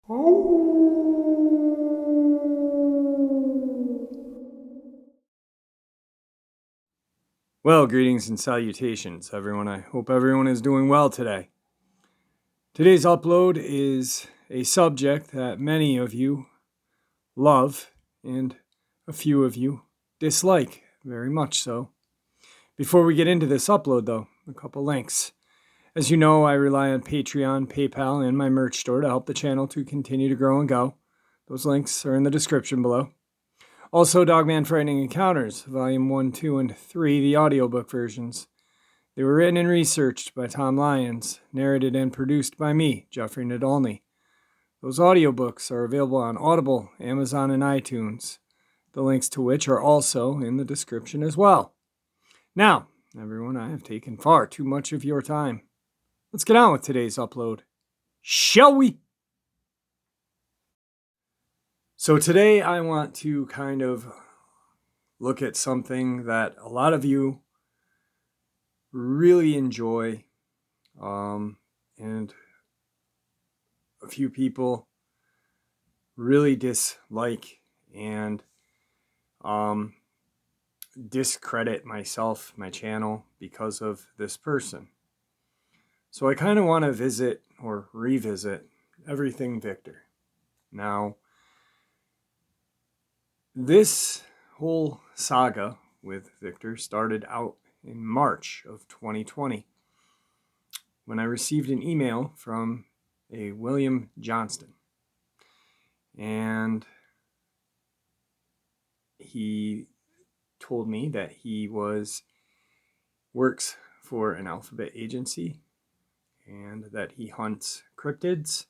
Well, greetings and salutations, everyone. I hope everyone is doing well today. Today's upload is a subject that many of you love and a few of you dislike, very much so. Before we get into this upload, though, a couple links. As you know, I rely on Patreon, PayPal, and my merch store to help the channel to continue to grow and go. Those links are in the description below. Also, Dogman Frightening Encounters, Volume 1, 2, and 3, the audiobook versions. They were written and researched by Tom Lyons, narrated and produced by me, Jeffrey Nadolny. Those audiobooks are available on Audible, Amazon, and iTunes, the links to which are also in the description as well. Now, everyone, I have taken far too much of your time. Let's get on with today's upload, shall we? So today I want to kind of look at something that a lot of you really enjoy, and a few people really dislike and discredit myself, my channel, because of this person. So I kind of want to visit or revisit everything Victor. Now, this whole saga with Victor started out in March of 2020 when I received an email from a William Johnston. And he told me that he works for an alphabet agency and that he hunts cryptids,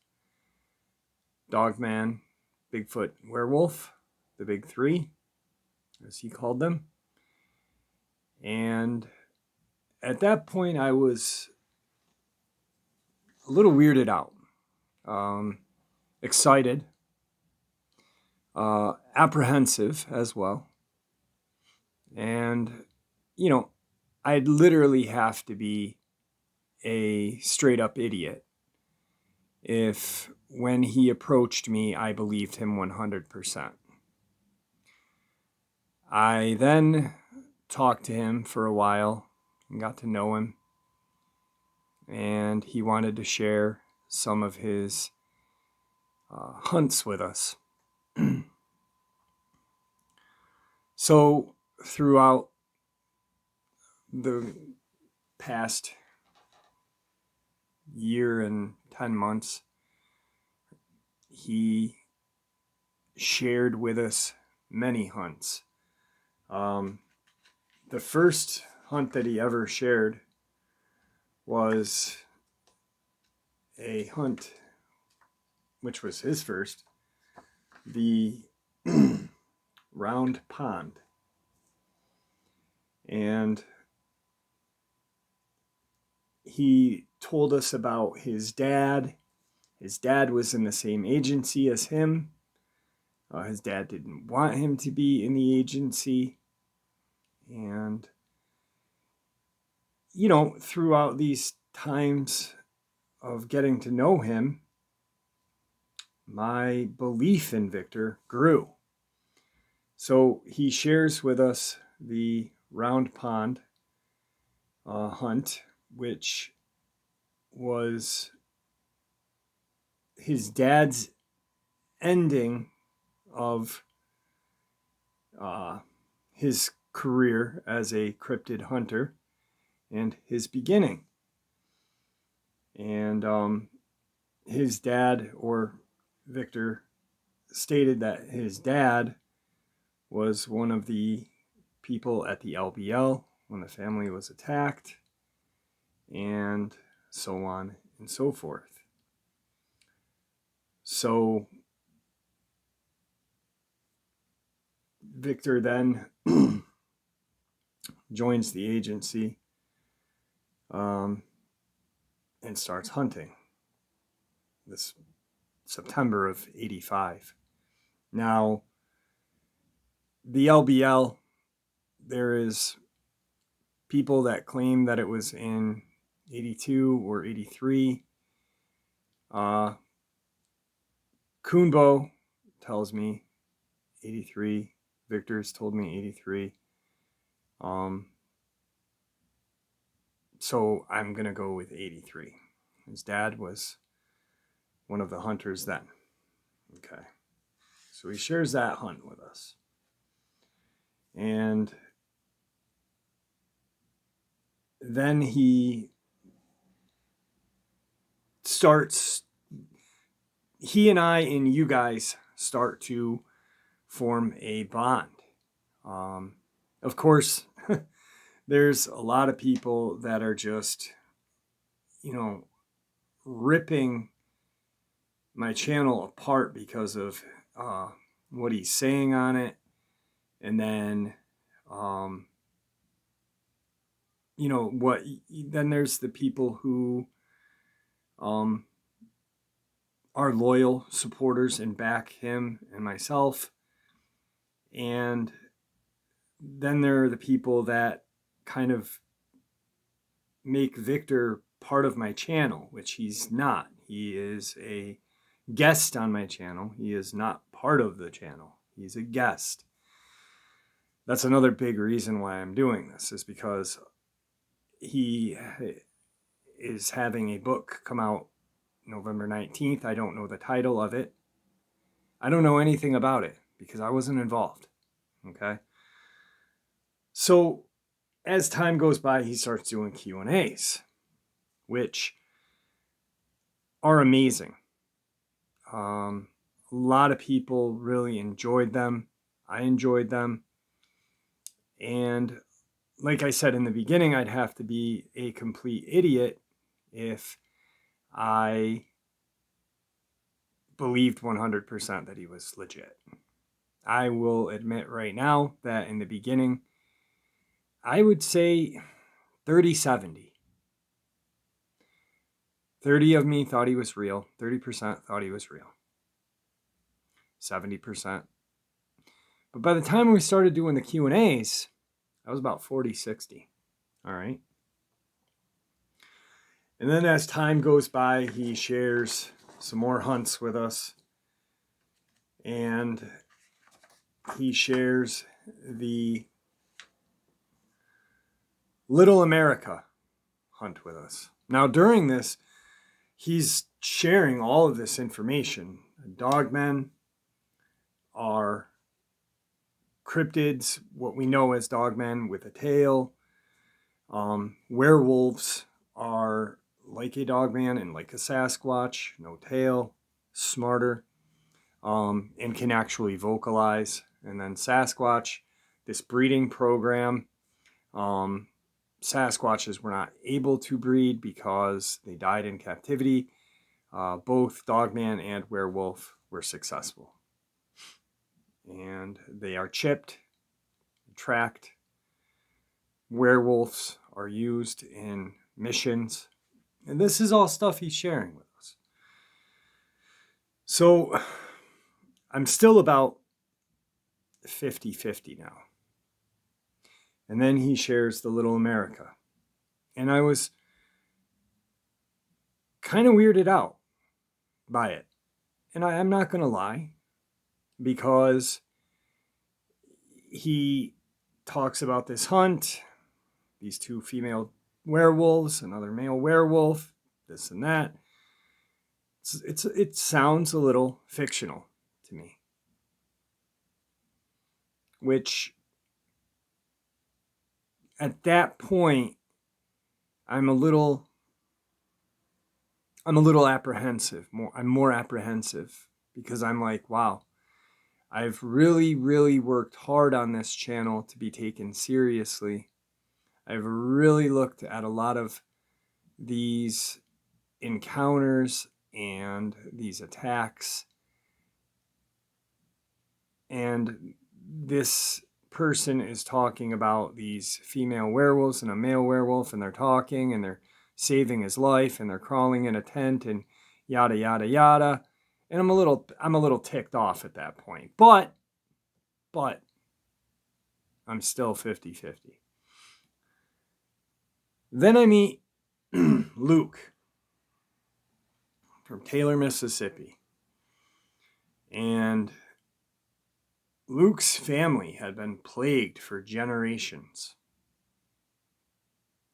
Dogman, Bigfoot, werewolf, the big three, as he called them. And at that point, I was a little weirded out, excited, apprehensive as well. And, you know, I'd literally have to be a straight up idiot if when he approached me, I believed him 100%. I then talked to him for a while and got to know him. And he wanted to share some of his hunts with us. So throughout the past year and 10 months, he shared with us many hunts. The first hunt that he ever shared was a hunt, which was his first, the Round Pond. And he told us about his dad. His dad was in the same agency as him. His dad didn't want him to be in the agency. And, you know, throughout these times of getting to know him, my belief in Victor grew. So he shares with us the Round Pond hunt, which was his dad's ending of his career as a cryptid hunter and his beginning. And his dad, or Victor, stated that his dad was one of the people at the LBL when the family was attacked, and so on and so forth. So Victor then joins the agency and starts hunting this September of '85. Now, the LBL, there is people that claim that it was in '82 or '83. Kunbo tells me 83. Victor's told me 83. So I'm going to go with 83. His dad was one of the hunters then. Okay. So he shares that hunt with us. And then he and I and you guys start to form a bond. Of course, there's a lot of people that are just, ripping my channel apart because of what he's saying on it. And then, then there's the people who are loyal supporters and back him and myself. And then there are the people that kind of make Victor part of my channel, which he's not. He is a guest on my channel. He is not part of the channel. He's a guest. That's another big reason why I'm doing this, is because he is having a book come out November 19th. I don't know the title of it. I don't know anything about it because I wasn't involved. Okay. So as time goes by, he starts doing Q&As, which are amazing. A lot of people really enjoyed them. I enjoyed them. And like I said in the beginning, I'd have to be a complete idiot if I believed 100% that he was legit. I will admit right now that in the beginning, I would say 30-70. 30 of me thought he was real. 30% thought he was real. 70%. But by the time we started doing the Q&As, I was about 40-60. All right. And then as time goes by, he shares some more hunts with us. And he shares the Little America hunt with us. Now, during this, he's sharing all of this information. Dogmen are cryptids, what we know as dogmen with a tail. Werewolves are like a dogman and like a Sasquatch, no tail, smarter, and can actually vocalize. And then Sasquatch, this breeding program, Sasquatches were not able to breed because they died in captivity. Both dogman and werewolf were successful. And they are chipped, tracked. Werewolves are used in missions. And this is all stuff he's sharing with us. So I'm still about 50-50 now. And then he shares the Little America. And I was kind of weirded out by it. And I'm not going to lie, because he talks about this hunt, these two female werewolves, another male werewolf, this and that. It sounds a little fictional to me, which at that point I'm a little apprehensive. I'm more apprehensive because I'm like, wow, I've really, really worked hard on this channel to be taken seriously. I've really looked at a lot of these encounters and these attacks. And this person is talking about these female werewolves and a male werewolf, and they're talking and they're saving his life and they're crawling in a tent and yada, yada, yada. And I'm a little ticked off at that point. But I'm still 50-50. Then I meet Luke from Taylor, Mississippi. And Luke's family had been plagued for generations.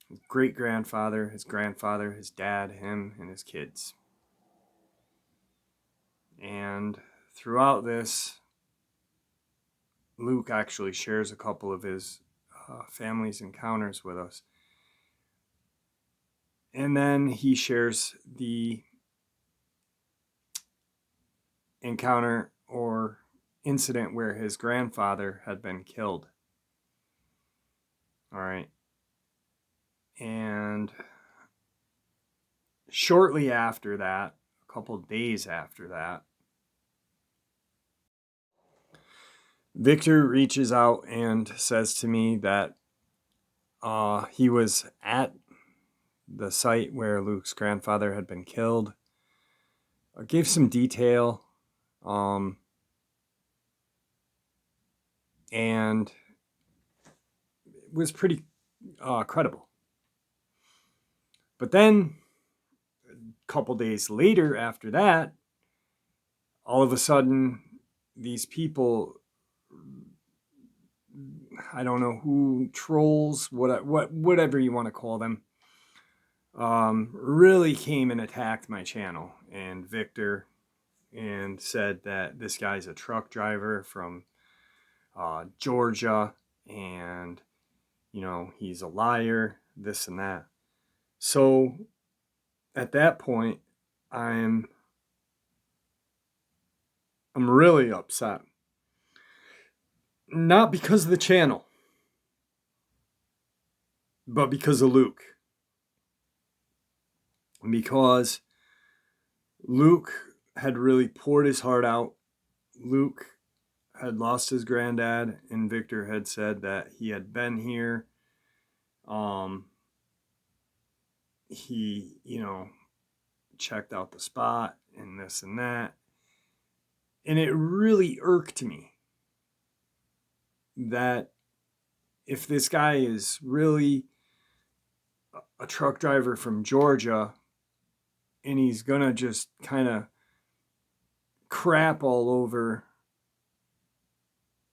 His great-grandfather, his grandfather, his dad, him, and his kids. And throughout this, Luke actually shares a couple of his family's encounters with us. And then he shares the encounter or incident where his grandfather had been killed. All right. And shortly after that, a couple days after that, Victor reaches out and says to me that he was at the site where Luke's grandfather had been killed. I gave some detail, and it was pretty credible. But then, a couple days later after that, all of a sudden, these people, I don't know who, trolls, whatever you want to call them, really came and attacked my channel and Victor, and said that this guy's a truck driver from Georgia, and he's a liar, this and that. So at that point, I'm really upset. Not because of the channel, but because of Luke. Because Luke had really poured his heart out. Luke had lost his granddad, and Victor had said that he had been here. He, checked out the spot and this and that. And it really irked me that if this guy is really a truck driver from Georgia and he's gonna just kind of crap all over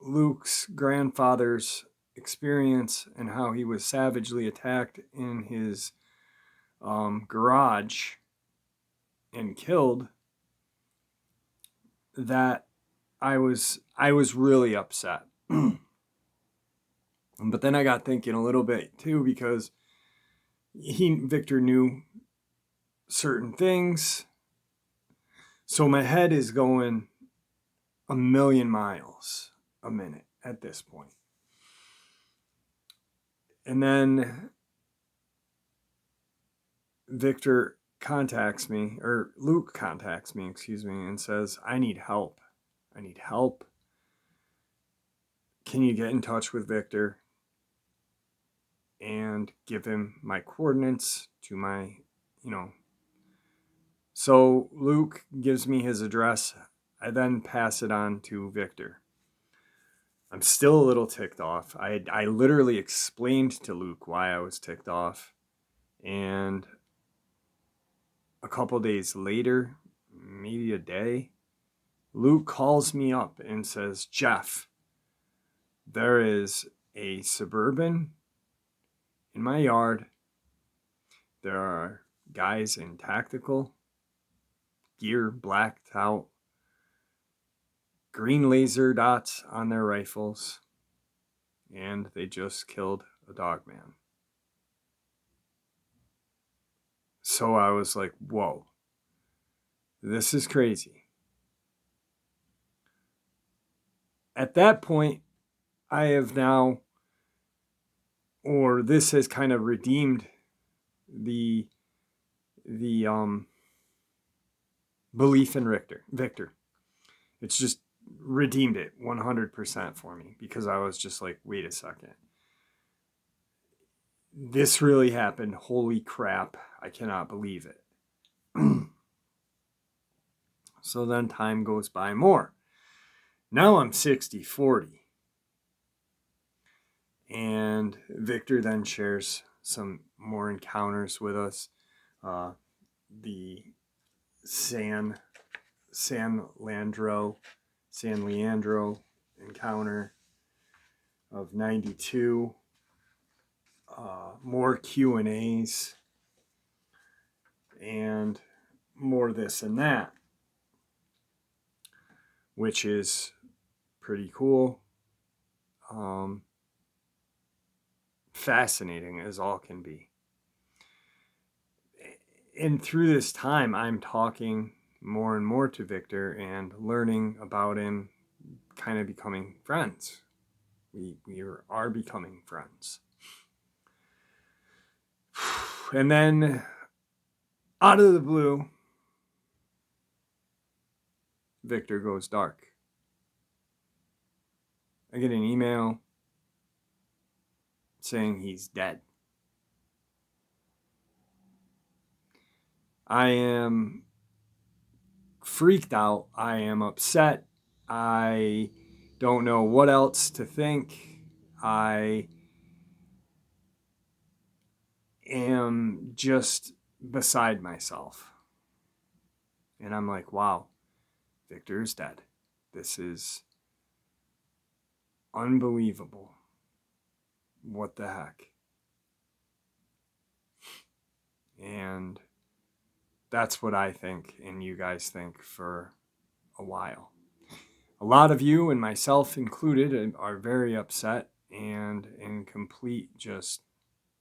Luke's grandfather's experience and how he was savagely attacked in his garage and killed, that I was really upset. But then I got thinking a little bit too, because Victor knew certain things. So my head is going a million miles a minute at this point. And then Victor contacts me, or Luke contacts me, and says, I need help. I need help. Can you get in touch with Victor and give him my coordinates to my, So Luke gives me his address. I then pass it on to Victor. I'm still a little ticked off. I literally explained to Luke why I was ticked off. And a couple days later, maybe a day, Luke calls me up and says, Jeff, there is a Suburban in my yard. There are guys in tactical gear, blacked out, green laser dots on their rifles, and they just killed a Dogman. So I was like, whoa, this is crazy. At that point, I have now, or this has kind of redeemed the belief in Victor. It's just redeemed it 100% for me, because I was just like, wait a second. This really happened. Holy crap. I cannot believe it. So then time goes by more. Now I'm 60-40. And Victor then shares some more encounters with us. The San San Leandro encounter of 92. More Q&As and more this and that, which is pretty cool. Fascinating as all can be. And through this time, I'm talking more and more to Victor and learning about him, kind of becoming friends. We are becoming friends. And then, out of the blue, Victor goes dark. I get an email saying he's dead. I am freaked out. I am upset. I don't know what else to think. I am just beside myself. And I'm like, wow, Victor is dead. This is unbelievable. What the heck? And that's what I think, and you guys think for a while. A lot of you, and myself included, are very upset and in complete just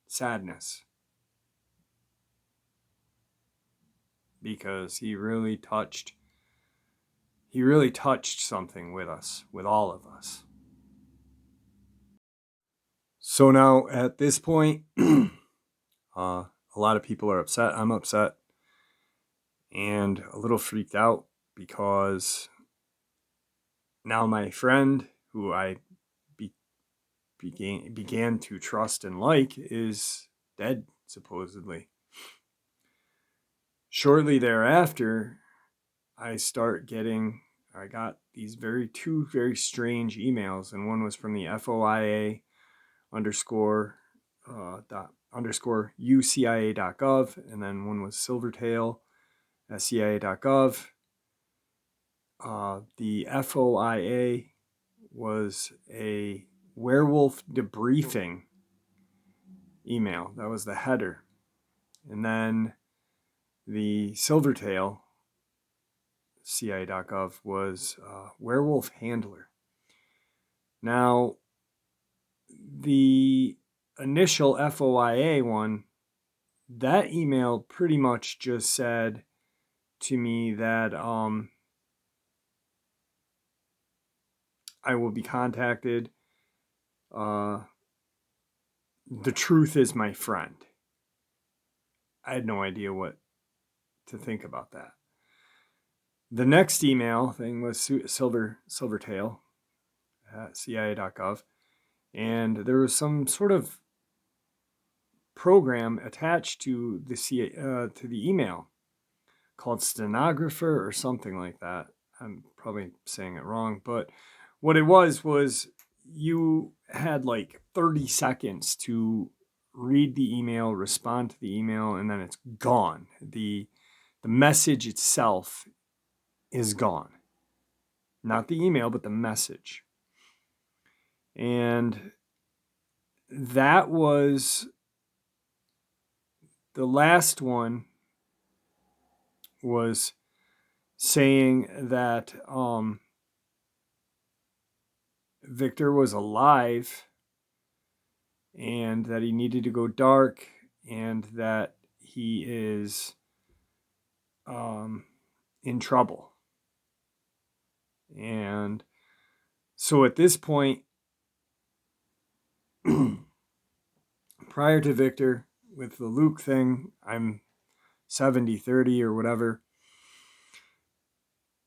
sadness. Because he really touched something with us, with all of us. So now at this point, a lot of people are upset. I'm upset and a little freaked out because now my friend, who I began to trust and like, is dead, supposedly. Shortly thereafter, I got these two very strange emails, and one was from the FOIA underscore UCIA.gov, and then one was Silvertail at CIA.gov. The FOIA was a werewolf debriefing email. That was the header. And then the Silvertail, CIA.gov, was werewolf handler. Now, the initial FOIA one, that email pretty much just said to me that I will be contacted. The truth is my friend. I had no idea what to think about that. The next email thing was Silvertail at CIA.gov, and there was some sort of program attached to the email called Stenographer or something like that. I'm probably saying it wrong, but what it was you had like 30 seconds to read the email, respond to the email, and then it's gone. The message itself is gone. Not the email, but the message. And that was the last one, was saying that Victor was alive and that he needed to go dark and that he is in trouble. And so at this point, prior to Victor, with the Luke thing, I'm 70-30 or whatever.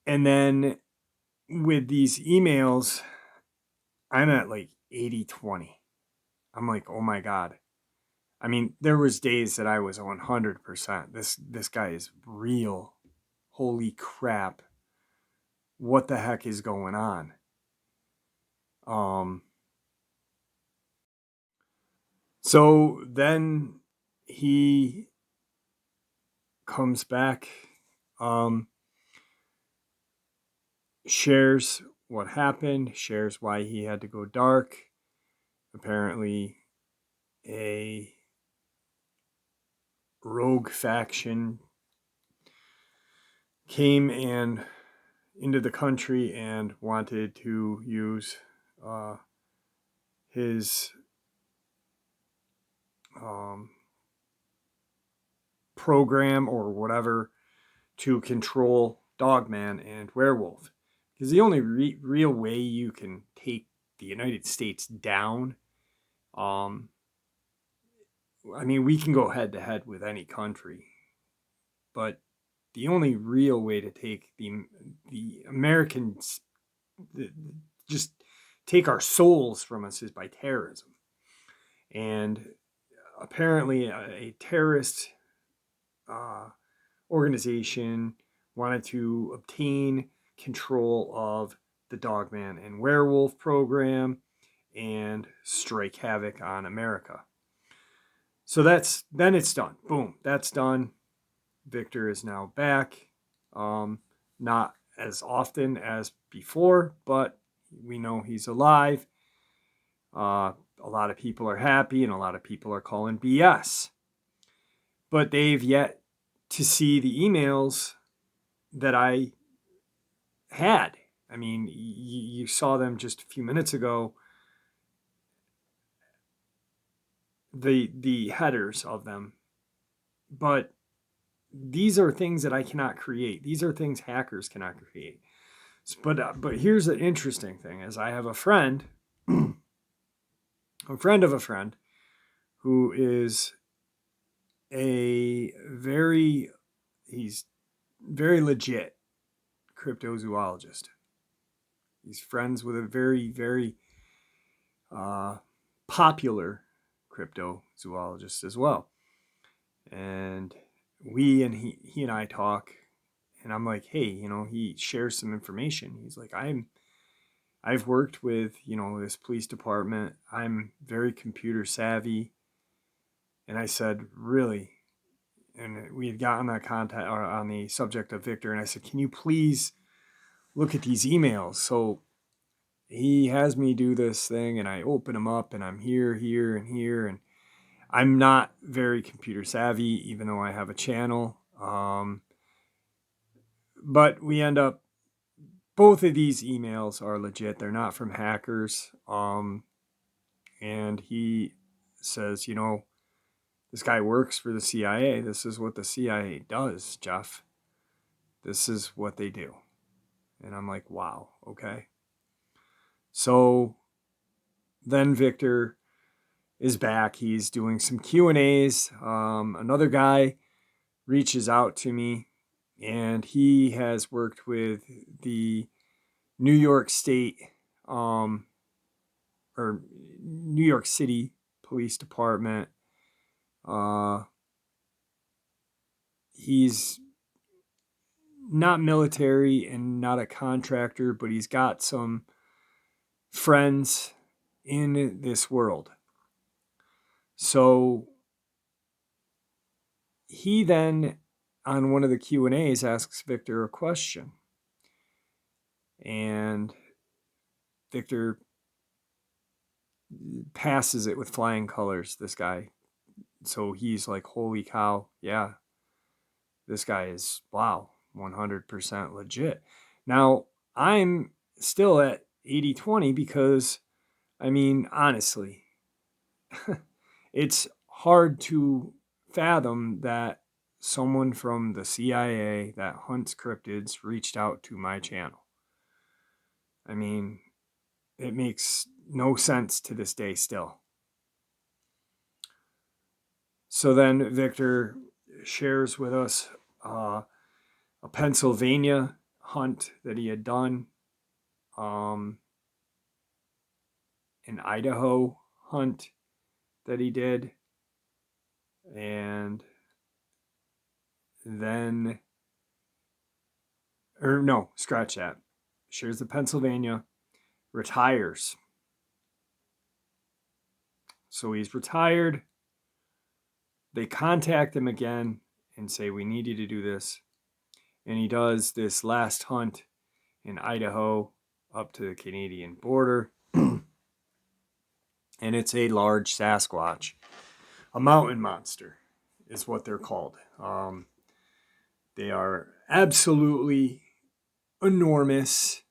And then with these emails, I'm at like 80-20. I'm like, oh my God. I mean, there was days that I was 100%. This guy is real. Holy crap. What the heck is going on? So then he comes back. shares what happened, shares why he had to go dark. Apparently, a rogue faction came and into the country and wanted to use his program or whatever to control Dogman and Werewolf. Because the only real way you can take the United States down, I mean, we can go head to head with any country, but the only real way to take the Americans, just take our souls from us, is by terrorism. And apparently, a terrorist organization wanted to obtain control of the Dogman and Werewolf program and strike havoc on America. So then it's done. Boom, that's done. Victor is now back. Not as often as before, but we know he's alive. A lot of people are happy and a lot of people are calling BS. But they've yet to see the emails that I had. I mean, you saw them just a few minutes ago. The headers of them. But these are things that I cannot create. These are things hackers cannot create. But here's the interesting thing: is I have a friend, a friend of a friend, who is he's very legit cryptozoologist. He's friends with a very, very popular cryptozoologist as well. And he and I talk, and I'm like, hey, he shares some information. He's like, I've worked with, this police department. I'm very computer savvy. And I said, really? And we had gotten that contact on the subject of Victor. And I said, can you please look at these emails? So he has me do this thing, and I open them up, and I'm here, and here. And I'm not very computer savvy, even though I have a channel. But we end up, both of these emails are legit. They're not from hackers. And he says, this guy works for the CIA. This is what the CIA does, Jeff. This is what they do. And I'm like, wow, okay. So then Victor is back. He's doing some Q&As. Another guy reaches out to me, and he has worked with the New York State or New York City Police Department. He's not military and not a contractor, but he's got some friends in this world. So he then, on one of the Q&As, asks Victor a question. And Victor passes it with flying colors, this guy. So he's like, holy cow, yeah, this guy is, wow, 100% legit. Now, I'm still at 80-20 because, I mean, honestly, it's hard to fathom that someone from the CIA that hunts cryptids reached out to my channel. I mean, it makes no sense to this day still. So then Victor shares with us a Pennsylvania hunt that he had done, an Idaho hunt that he did, and then, or no, scratch that. Shares the Pennsylvania, retires. So he's retired. They contact him again and say, we need you to do this. And he does this last hunt in Idaho up to the Canadian border. And it's a large Sasquatch. A mountain monster is what they're called. They are absolutely enormous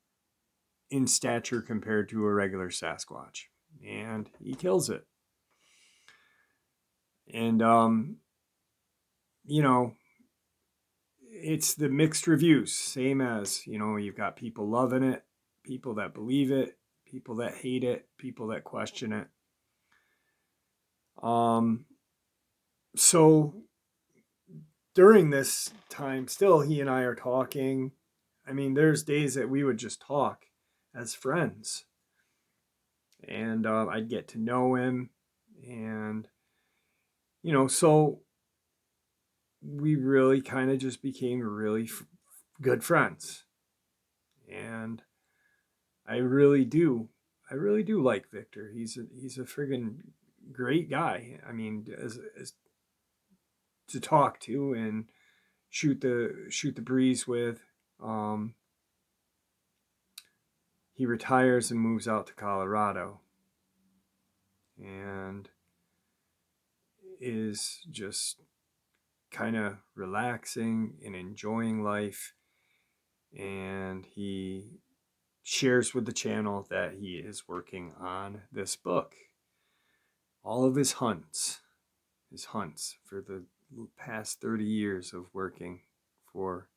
in stature compared to a regular Sasquatch. And he kills it. And, it's the mixed reviews. Same as, you've got people loving it, people that believe it, people that hate it, people that question it. So during this time, still, he and I are talking. I mean, there's days that we would just talk as friends. And I'd get to know him. And, so we really kind of just became really good friends. And I really do like Victor. He's a friggin' great guy. I mean, as to talk to and shoot the breeze with. He retires and moves out to Colorado and is just kind of relaxing and enjoying life. And he shares with the channel that he is working on this book. All of his hunts for the past 30 years of working for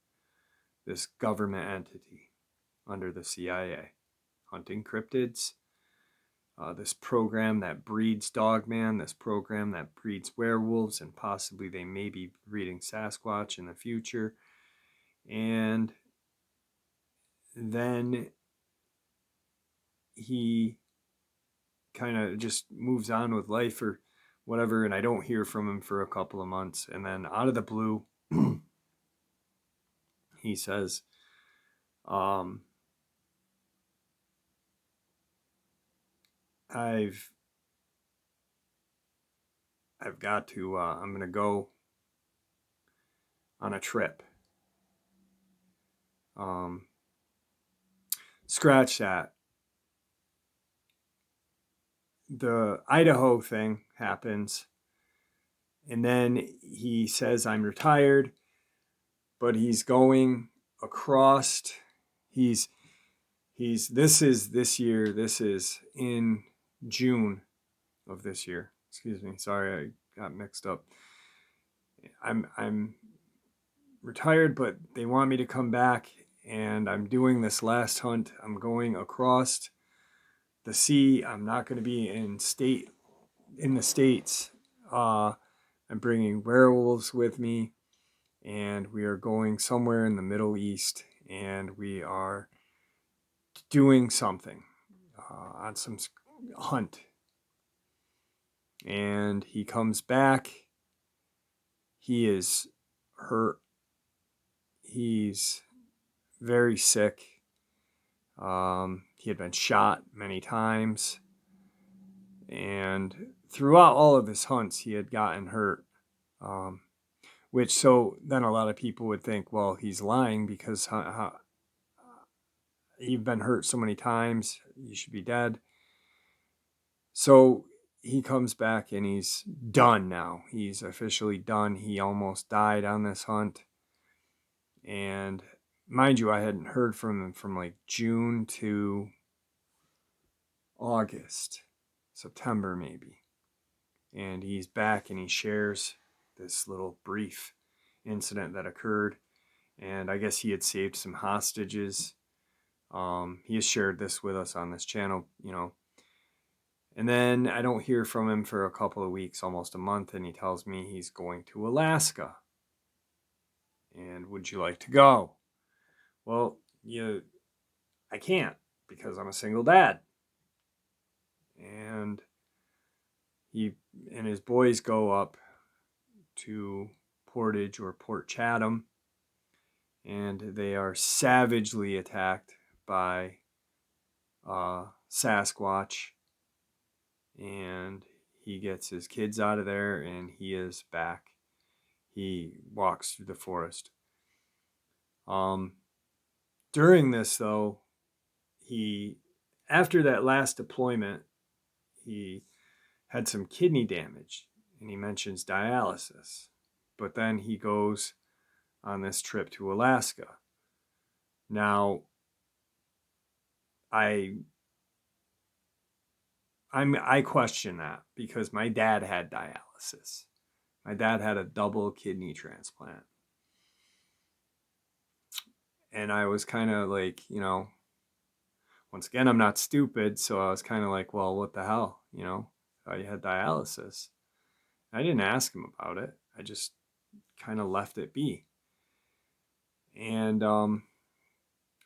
this government entity under the CIA, hunting cryptids, this program that breeds Dogman, this program that breeds werewolves, and possibly they may be breeding Sasquatch in the future. And then he kind of just moves on with life or whatever, and I don't hear from him for a couple of months. And then out of the blue, he says, I've got to, I'm going to go on a trip. Scratch that. The Idaho thing happens, and then he says, I'm retired, but he's going across. This is this year. This is in June of this year. Excuse me. Sorry, I got mixed up. I'm retired, but they want me to come back, and I'm doing this last hunt. I'm going across the sea. I'm not going to be in the States. I'm bringing werewolves with me, and we are going somewhere in the Middle East, and we are doing something on some hunt. And he comes back. He is hurt. He's very sick. He had been shot many times. And throughout all of his hunts, he had gotten hurt. Which, so then a lot of people would think, well, he's lying because you've been hurt so many times, you should be dead. So he comes back and he's done now. He's officially done. He almost died on this hunt. And mind you, I hadn't heard from him from like June to August, September maybe. And he's back and he shares this little brief incident that occurred. And I guess he had saved some hostages. He has shared this with us on this channel, And then I don't hear from him for a couple of weeks, almost a month, and he tells me he's going to Alaska. And would you like to go? Well, I can't because I'm a single dad. And he and his boys go up to Portage or Port Chatham, and they are savagely attacked by Sasquatch. And he gets his kids out of there, and he is back. He walks through the forest. During this, though, after that last deployment, he had some kidney damage, and he mentions dialysis. But then he goes on this trip to Alaska. Now, I question that because my dad had dialysis. My dad had a double kidney transplant. And I was kind of like, once again, I'm not stupid. So I was kind of like, well, what the hell? You had dialysis. I didn't ask him about it. I just kind of left it be. And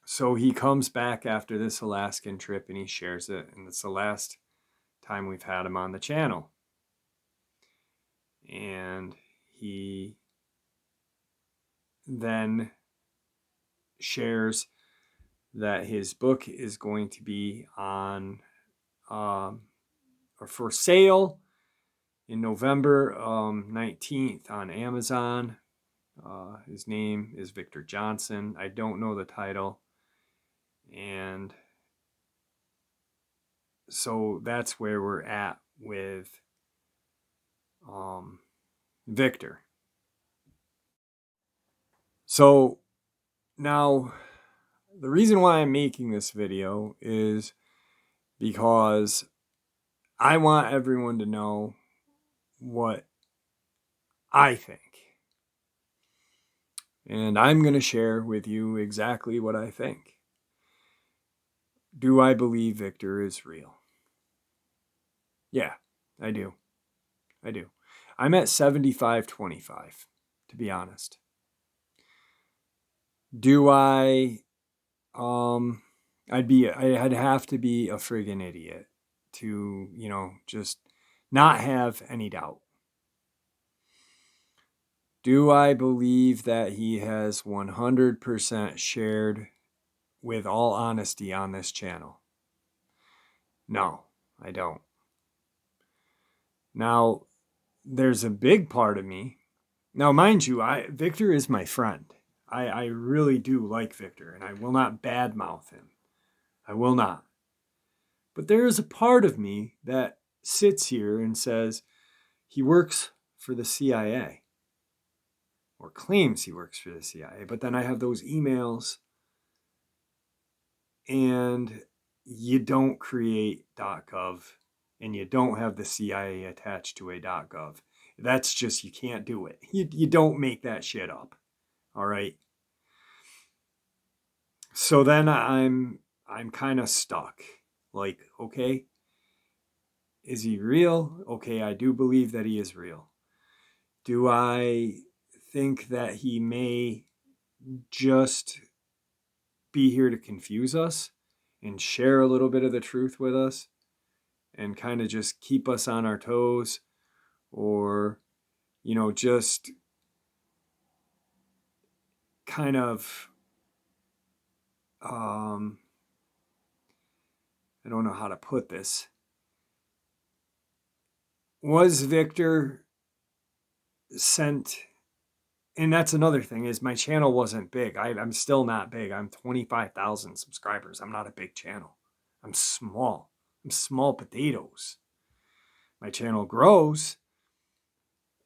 so he comes back after this Alaskan trip and he shares it. And it's the last time we've had him on the channel. And he then shares that his book is going to be on or for sale in November 19th on Amazon. His name is Victor Johnson. I don't know the title. And so that's where we're at with Victor. So now the reason why I'm making this video is because I want everyone to know what I think. And I'm going to share with you exactly what I think. Do I believe Victor is real? Yeah, I do. I do. I'm at 75-25, to be honest. Do I I'd have to be a friggin' idiot to, just not have any doubt. Do I believe that he has 100% shared with all honesty on this channel? No, I don't. Now, there's a big part of me. Now, mind you, Victor is my friend. I really do like Victor, and I will not badmouth him. I will not. But there is a part of me that sits here and says he works for the CIA, or claims he works for the CIA. But then I have those emails, and you don't create .gov, and you don't have the CIA attached to a .gov. That's just, you can't do it. You don't make that shit up. All right. So then I'm kind of stuck. Like, okay, is he real? Okay, I do believe that he is real. Do I think that he may just be here to confuse us and share a little bit of the truth with us and kind of just keep us on our toes, or, just kind of, I don't know how to put this. Was Victor sent? And that's another thing, is my channel wasn't big. I'm still not big. I'm 25,000 subscribers. I'm not a big channel. I'm small. I'm small potatoes. My channel grows,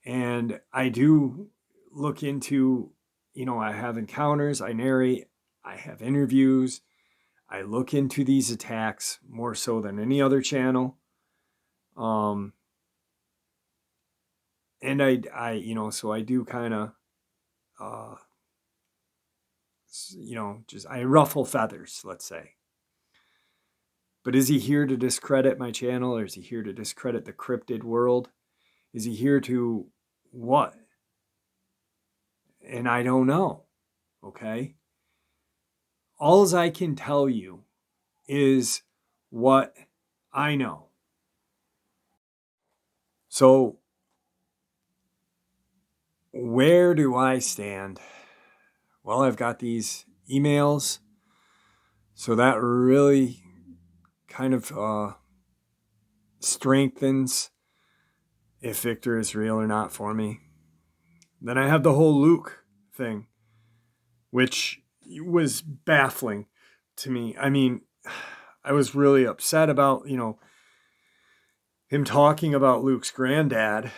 and I do look into, I have encounters, I narrate, I have interviews. I look into these attacks more so than any other channel. And so I do kind of, I ruffle feathers, let's say. But is he here to discredit my channel, or is he here to discredit the cryptid world? Is he here to what? And I don't know, okay? All I can tell you is what I know. So, where do I stand? Well, I've got these emails, so that really kind of strengthens if Victor is real or not for me. Then I have the whole Luke thing, which, was baffling to me. I mean, I was really upset about, him talking about Luke's granddad.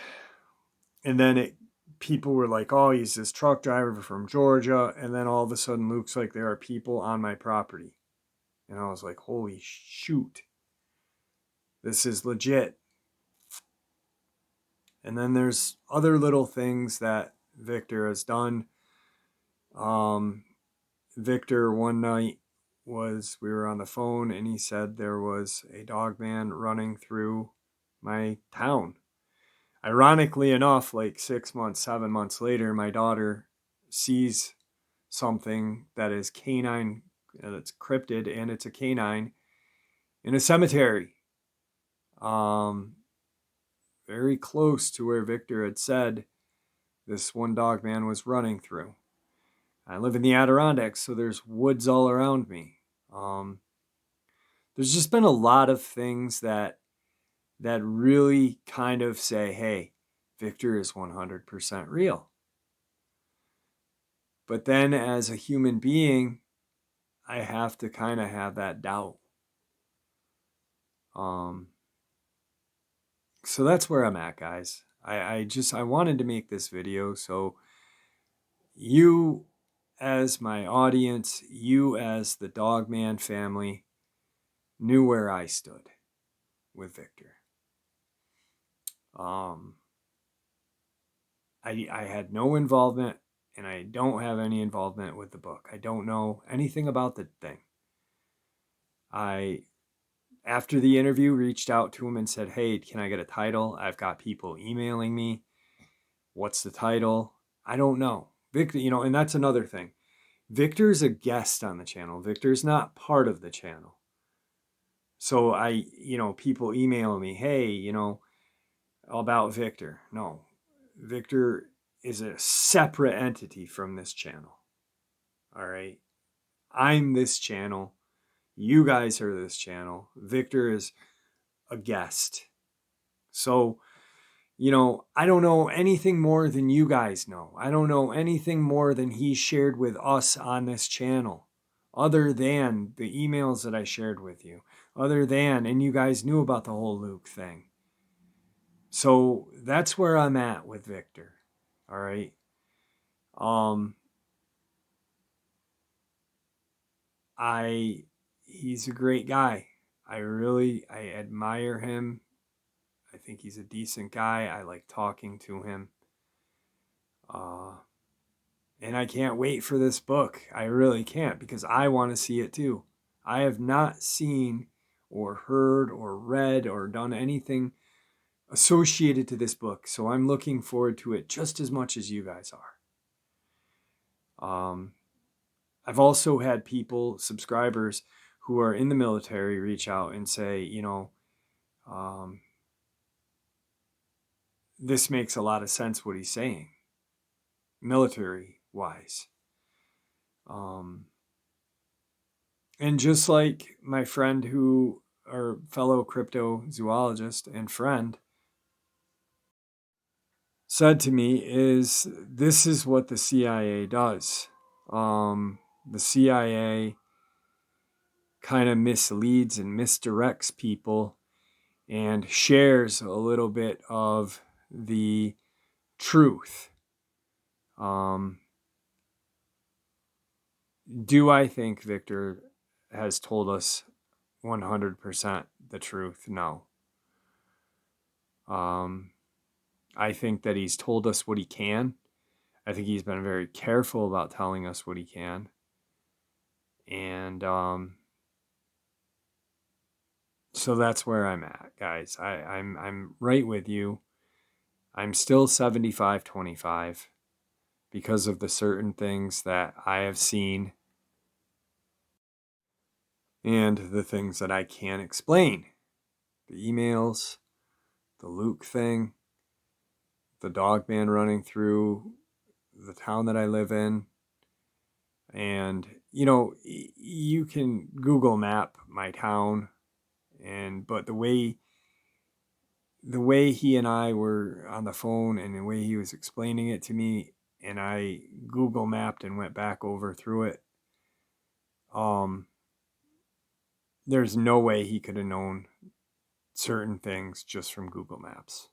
And then people were like, oh, he's this truck driver from Georgia. And then all of a sudden, Luke's like, there are people on my property. And I was like, holy shoot. This is legit. And then there's other little things that Victor has done. Victor, one night, we were on the phone and he said there was a dogman running through my town. Ironically enough, like 6 months, 7 months later, my daughter sees something that is canine, that's cryptid, and it's a canine in a cemetery. Very close to where Victor had said this one dog man was running through. I live in the Adirondacks, so there's woods all around me. There's just been a lot of things that really kind of say, hey, Victor is 100% real. But then as a human being, I have to kind of have that doubt. So that's where I'm at, guys. I wanted to make this video so you as my audience, you as the Dogman family, knew where I stood with Victor. I had no involvement, and I don't have any involvement with the book. I don't know anything about the thing. After the interview, reached out to him and said, hey, can I get a title? I've got people emailing me. What's the title? I don't know. Victor, and that's another thing. Victor's a guest on the channel. Victor's not part of the channel. So people email me, hey, about Victor. No, Victor is a separate entity from this channel. All right. I'm this channel. You guys are this channel. Victor is a guest. So, I don't know anything more than you guys know. I don't know anything more than he shared with us on this channel, other than the emails that I shared with you, and you guys knew about the whole Luke thing. So that's where I'm at with Victor. All right. He's a great guy. I admire him. I think he's a decent guy. I like talking to him. And I can't wait for this book. I really can't, because I want to see it too. I have not seen or heard or read or done anything associated to this book, so I'm looking forward to it just as much as you guys are. I've also had subscribers who are in the military, reach out and say, this makes a lot of sense what he's saying, military-wise. And just like my friend our fellow cryptozoologist and friend, said to me, this is what the CIA does. The CIA kind of misleads and misdirects people and shares a little bit of the truth. Do I think Victor has told us 100% the truth? No. I think that he's told us what he can. I think he's been very careful about telling us what he can. And so that's where I'm at, guys. I'm right with you. I'm still 75-25 because of the certain things that I have seen and the things that I can't explain. The emails, the Luke thing, the dogman running through the town that I live in. And, you can Google map my town, but the way he and I were on the phone and the way he was explaining it to me, and I Google mapped and went back over through it, there's no way he could have known certain things just from Google Maps.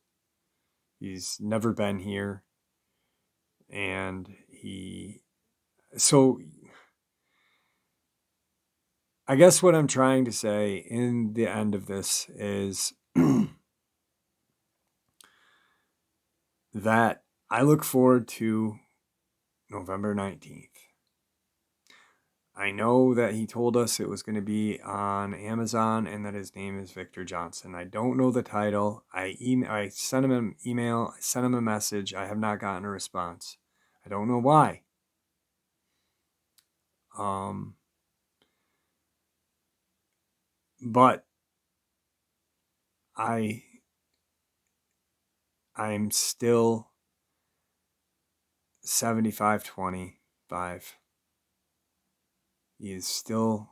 He's never been here, and so I guess what I'm trying to say in the end of this is that I look forward to November 19th. I know that he told us it was going to be on Amazon and that his name is Victor Johnson. I don't know the title. I sent him an email. I sent him a message. I have not gotten a response. I don't know why. But I'm still 75-25. He is still,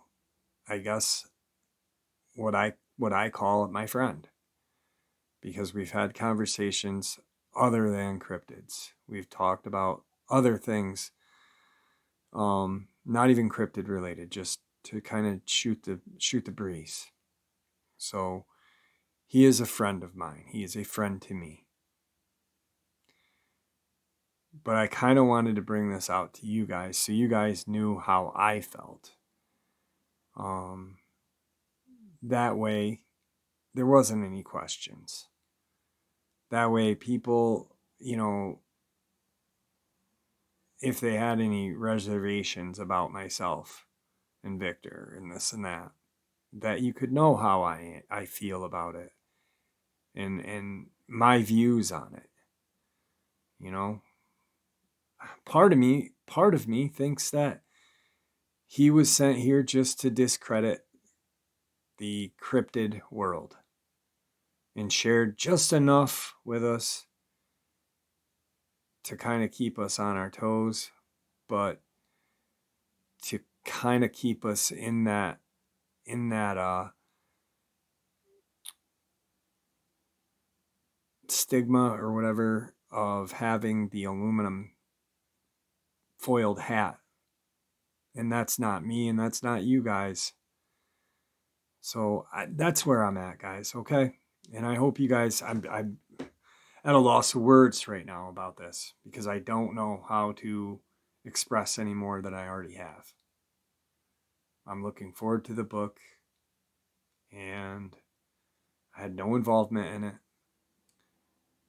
I guess, what I call my friend, because we've had conversations other than cryptids. We've talked about other things, not even cryptid related, just to kind of shoot the breeze. So he is a friend of mine. He is a friend to me. But I kind of wanted to bring this out to you guys so you guys knew how I felt. That way, there wasn't any questions. That way, people, if they had any reservations about myself and Victor and this and that you could know how I feel about it and my views on it. Part of me thinks that he was sent here just to discredit the cryptid world and shared just enough with us to kind of keep us on our toes, but to kind of keep us in that stigma or whatever of having the aluminum foiled hat. And that's not me, and that's not you guys. So that's where I'm at, guys, okay? And I hope you guys, I'm at a loss of words right now about this because I don't know how to express any more than I already have. I'm looking forward to the book, and I had no involvement in it.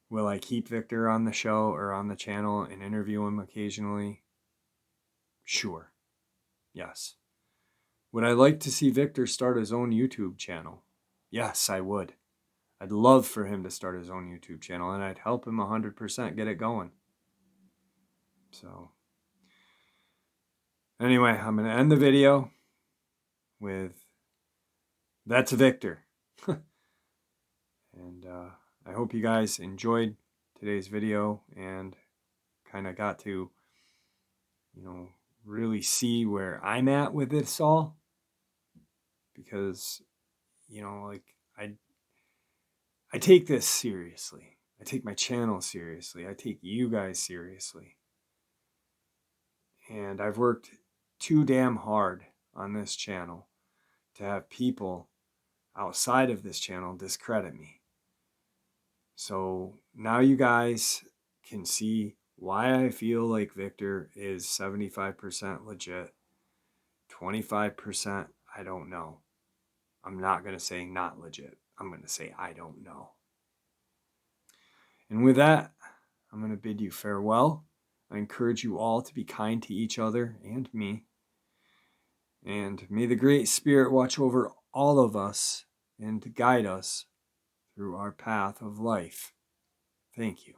Will I keep Victor on the show or on the channel and interview him occasionally? Sure. Yes. Would I like to see Victor start his own YouTube channel? Yes, I would. I'd love for him to start his own YouTube channel, and I'd help him 100% get it going. So, anyway, I'm going to end the video with, that's Victor. And I hope you guys enjoyed today's video and kind of got to, really see where I'm at with this all. Because, I take this seriously. I take my channel seriously. I take you guys seriously. And I've worked too damn hard on this channel to have people outside of this channel discredit me. So now you guys can see why I feel like Victor is 75% legit, 25% I don't know. I'm not going to say not legit. I'm going to say I don't know. And with that, I'm going to bid you farewell. I encourage you all to be kind to each other and me. And may the Great Spirit watch over all of us and guide us through our path of life. Thank you.